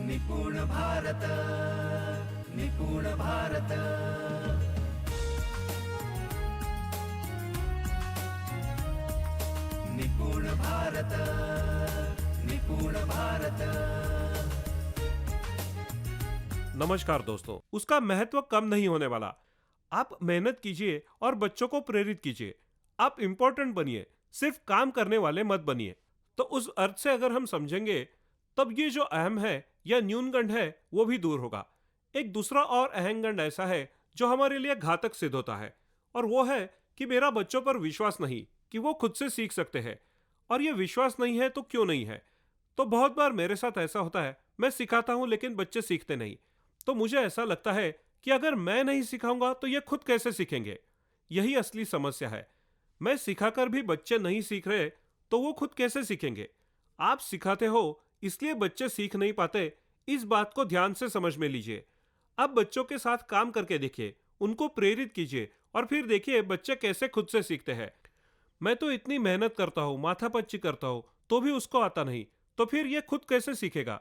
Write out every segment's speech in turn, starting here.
निपुण भारत, निपुण भारत। निपुण भारत, निपुण भारत। नमस्कार दोस्तों, उसका महत्व कम नहीं होने वाला। आप मेहनत कीजिए और बच्चों को प्रेरित कीजिए। आप इम्पोर्टेंट बनिए, सिर्फ काम करने वाले मत बनिए। तो उस अर्थ से अगर हम समझेंगे तब ये जो अहम है या न्यूनगंड है वो भी दूर होगा। एक दूसरा और अहंगंड ऐसा है जो हमारे लिए घातक सिद्ध होता है, और वो है कि मेरा बच्चों पर विश्वास नहीं कि वो खुद से सीख सकते हैं। और ये विश्वास नहीं है तो क्यों नहीं है? तो बहुत बार मेरे साथ ऐसा होता है, मैं सिखाता हूँ लेकिन बच्चे सीखते नहीं। तो मुझे ऐसा लगता है कि अगर मैं नहीं सिखाऊंगा तो ये खुद कैसे सीखेंगे? यही असली समस्या है। मैं सिखाकर भी बच्चे नहीं सीख रहे तो वो खुद कैसे सीखेंगे? आप सिखाते हो इसलिए बच्चे सीख नहीं पाते, इस बात को ध्यान से समझ में लीजिए। अब बच्चों के साथ काम करके देखिए, उनको प्रेरित कीजिए और फिर देखिए बच्चे कैसे खुद से सीखते हैं। मैं तो इतनी मेहनत करता हूँ, माथापच्ची करता हूँ, तो भी उसको आता नहीं, तो फिर ये खुद कैसे सीखेगा?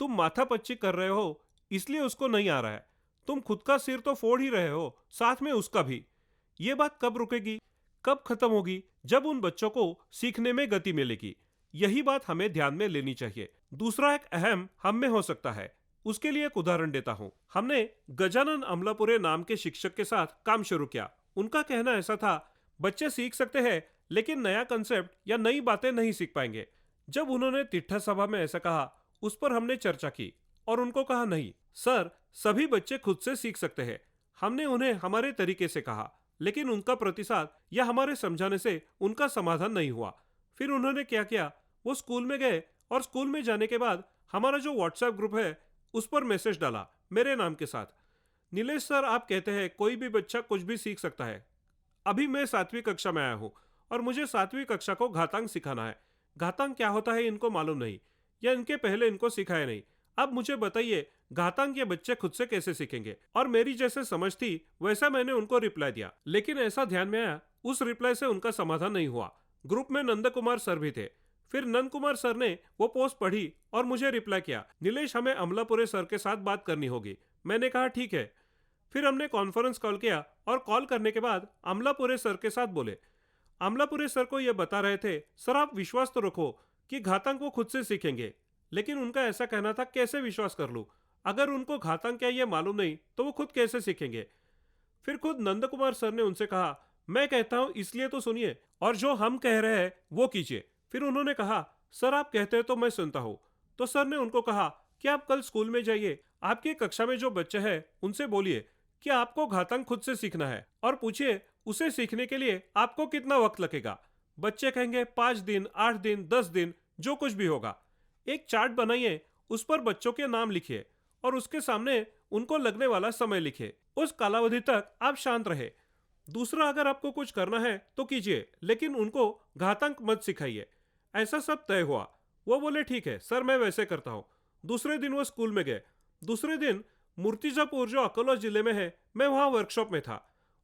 तुम माथापच्ची कर रहे हो इसलिए उसको नहीं आ रहा है। तुम खुद का सिर तो फोड़ ही रहे हो, साथ में उसका भी। ये बात कब रुकेगी, कब खत्म होगी? जब उन बच्चों को सीखने में गति मिलेगी। यही बात हमें ध्यान में लेनी चाहिए। दूसरा एक अहम हम में हो सकता है, उसके लिए एक उदाहरण देता हूँ। हमने गजानन अमलापुरे नाम के शिक्षक के साथ काम शुरू किया। उनका कहना ऐसा था, बच्चे सीख सकते हैं लेकिन नया कंसेप्ट या नई बातें नहीं सीख पाएंगे। जब उन्होंने तिट्ठा सभा में ऐसा कहा, उस पर हमने चर्चा की और उनको कहा, नहीं सर, सभी बच्चे खुद से सीख सकते हैं। हमने उन्हें हमारे तरीके से कहा, लेकिन उनका प्रतिसाद या हमारे समझाने से उनका समाधान नहीं हुआ। फिर उन्होंने क्या किया, वो स्कूल में गए और स्कूल में जाने के बाद हमारा जो व्हाट्सएप ग्रुप है उस पर मैसेज डाला मेरे नाम के साथ। नीलेश सर, आप कहते हैं कोई भी बच्चा कुछ भी सीख सकता है। अभी मैं 7वीं कक्षा में आया हूँ और मुझे 7वीं कक्षा को घातांक सिखाना है। घातांक क्या होता है इनको मालूम नहीं, या इनके पहले इनको सिखाया नहीं। अब मुझे बताइए, घातांक ये बच्चे खुद से कैसे सीखेंगे? और मेरी जैसे समझ थी वैसा मैंने उनको रिप्लाई दिया, लेकिन ऐसा ध्यान में आया उस रिप्लाई से उनका समाधान नहीं हुआ। ग्रुप में नंद कुमार सर भी थे। फिर नंद कुमार सर ने वो पोस्ट पढ़ी और मुझे रिप्लाई किया, नीलेश, हमें अमलापुरे सर के साथ बात करनी होगी। मैंने कहा ठीक है। फिर हमने कॉन्फ्रेंस कॉल किया और कॉल करने के बाद अमलापुरे सर के साथ बोले। अमलापुरे सर को यह बता रहे थे, सर आप विश्वास तो रखो कि घातांक वो खुद से सीखेंगे। लेकिन उनका ऐसा कहना था, कैसे विश्वास कर लूं? अगर उनको घातांक क्या ये मालूम नहीं तो वो खुद कैसे सीखेंगे? फिर खुद नंद कुमार सर ने उनसे कहा, मैं कहता हूं इसलिए तो सुनिए और जो हम कह रहे हैं वो कीजिए। फिर उन्होंने कहा, सर आप कहते हैं तो मैं सुनता हूं। तो सर ने उनको कहा कि आप कल स्कूल में जाइए, आपकी कक्षा में जो बच्चे हैं उनसे बोलिए कि आपको घातांक खुद से सीखना है और पूछिए उसे सीखने के लिए आपको कितना वक्त लगेगा। बच्चे कहेंगे 5 दिन, 8 दिन, 10 दिन, जो कुछ भी होगा। एक चार्ट बनाइए, उस पर बच्चों के नाम लिखिए और उसके सामने उनको लगने वाला समय लिखिए। उस कालावधि तक आप शांत रहे। दूसरा, अगर आपको कुछ करना है तो कीजिए, लेकिन उनको घातांक मत सिखाइए। ऐसा सब तय हुआ। वो बोले ठीक है सर, मैं वैसे करता हूँ। दूसरे दिन वो स्कूल में गए। दूसरे दिन मूर्तिजापुर जो अकोला जिले में है, मैं वहाँ वर्कशॉप में था।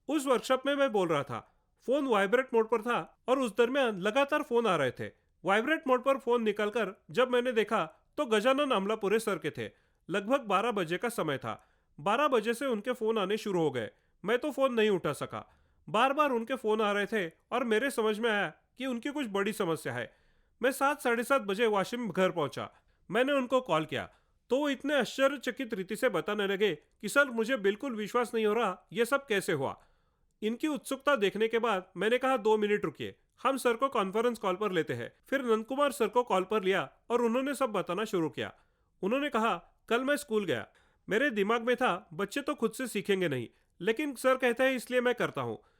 उस वर्कशॉप में मैं बोल रहा था, फोन वाइब्रेट मोड पर था और उस दरमियान लगातार फोन आ रहे थे। वाइब्रेट मोड पर फोन निकालकर जब मैंने देखा तो गजानन अमलापुरे सर के थे। लगभग 12 बजे का समय था। 12 बजे से उनके फोन आने शुरू हो गए। मैं तो फोन नहीं उठा सका। बार बार उनके फोन आ रहे थे और मेरे समझ में आया कि उनकी कुछ बड़ी समस्या है। मैं 7 साढ़े 7 बजे वाशिम घर पहुंचा। मैंने उनको कॉल किया तो वो इतने आश्चर्यचकित रीति से बताने लगे कि सर, मुझे बिल्कुल विश्वास नहीं हो रहा ये सब कैसे हुआ। इनकी उत्सुकता देखने के बाद मैंने कहा, 2 मिनट रुकिए, हम सर को कॉन्फ्रेंस कॉल पर लेते हैं। फिर नंद कुमार सर को कॉल पर लिया और उन्होंने सब बताना शुरू किया। उन्होंने कहा, कल मैं स्कूल गया, मेरे दिमाग में था बच्चे तो खुद से सीखेंगे नहीं, लेकिन सर कहते हैं इसलिए मैं करता हूँ।